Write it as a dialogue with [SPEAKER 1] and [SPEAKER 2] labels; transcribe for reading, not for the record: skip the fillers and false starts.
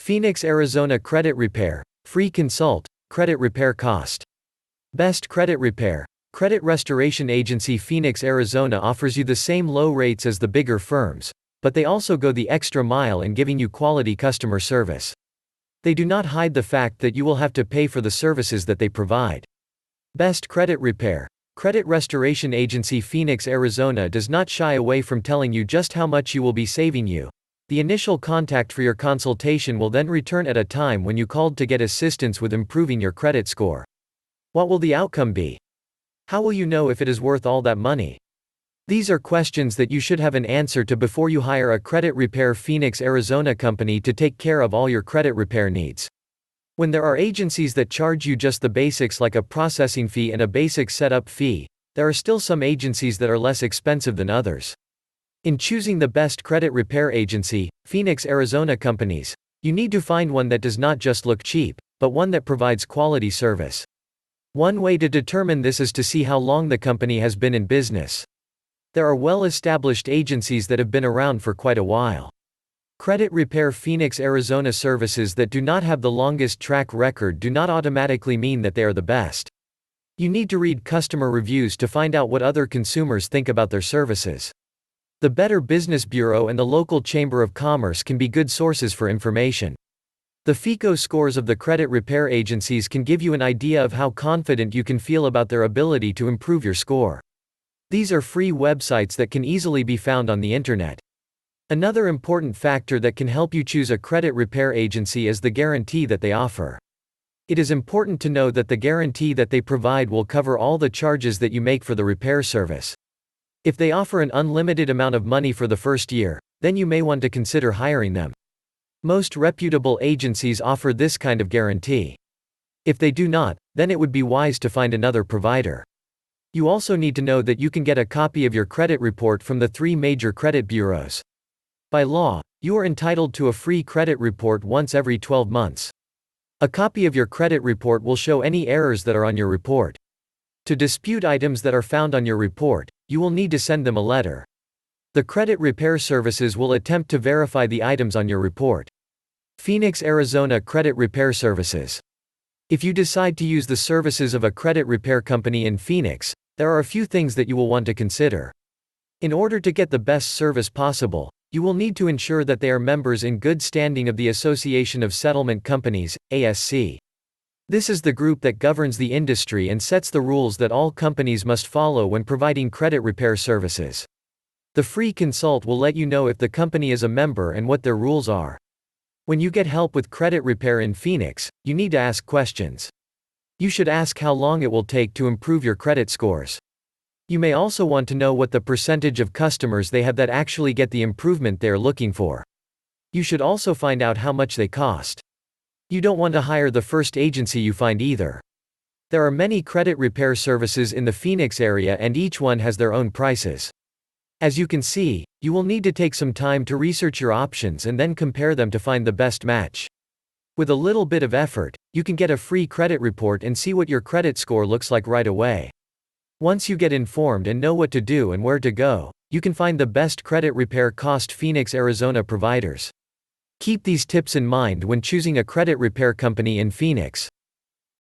[SPEAKER 1] Phoenix, Arizona Credit Repair. Free consult. Credit repair cost. Best credit repair. Credit restoration agency Phoenix, Arizona offers you the same low rates as the bigger firms, but they also go the extra mile in giving you quality customer service. They do not hide the fact that you will have to pay for the services that they provide. Best credit repair. Credit restoration agency Phoenix, Arizona does not shy away from telling you just how much you will be saving you. The initial contact for your consultation will then return at a time when you called to get assistance with improving your credit score. What will the outcome be? How will you know if it is worth all that money? These are questions that you should have an answer to before you hire a credit repair Phoenix, Arizona company to take care of all your credit repair needs. When there are agencies that charge you just the basics like a processing fee and a basic setup fee, there are still some agencies that are less expensive than others. In choosing the best credit repair agency, Phoenix, Arizona companies, you need to find one that does not just look cheap, but one that provides quality service. One way to determine this is to see how long the company has been in business. There are well-established agencies that have been around for quite a while. Credit repair Phoenix, Arizona services that do not have the longest track record do not automatically mean that they are the best. You need to read customer reviews to find out what other consumers think about their services. The Better Business Bureau and the local Chamber of Commerce can be good sources for information. The FICO scores of the credit repair agencies can give you an idea of how confident you can feel about their ability to improve your score. These are free websites that can easily be found on the internet. Another important factor that can help you choose a credit repair agency is the guarantee that they offer. It is important to know that the guarantee that they provide will cover all the charges that you make for the repair service. If they offer an unlimited amount of money for the first year, then you may want to consider hiring them. Most reputable agencies offer this kind of guarantee. If they do not, then it would be wise to find another provider. You also need to know that you can get a copy of your credit report from the 3 major credit bureaus. By law, you are entitled to a free credit report once every 12 months. A copy of your credit report will show any errors that are on your report. To dispute items that are found on your report, you will need to send them a letter. The credit repair services will attempt to verify the items on your report. Phoenix, Arizona Credit Repair Services. If you decide to use the services of a credit repair company in Phoenix, there are a few things that you will want to consider. In order to get the best service possible, you will need to ensure that they are members in good standing of the Association of Settlement Companies, ASC. This is the group that governs the industry and sets the rules that all companies must follow when providing credit repair services. The free consult will let you know if the company is a member and what their rules are. When you get help with credit repair in Phoenix, you need to ask questions. You should ask how long it will take to improve your credit scores. You may also want to know what the percentage of customers they have that actually get the improvement they are looking for. You should also find out how much they cost. You don't want to hire the first agency you find either. There are many credit repair services in the Phoenix area and each one has their own prices. As you can see, you will need to take some time to research your options and then compare them to find the best match. With a little bit of effort, you can get a free credit report and see what your credit score looks like right away. Once you get informed and know what to do and where to go, you can find the best credit repair cost Phoenix, Arizona providers. Keep these tips in mind when choosing a credit repair company in Phoenix.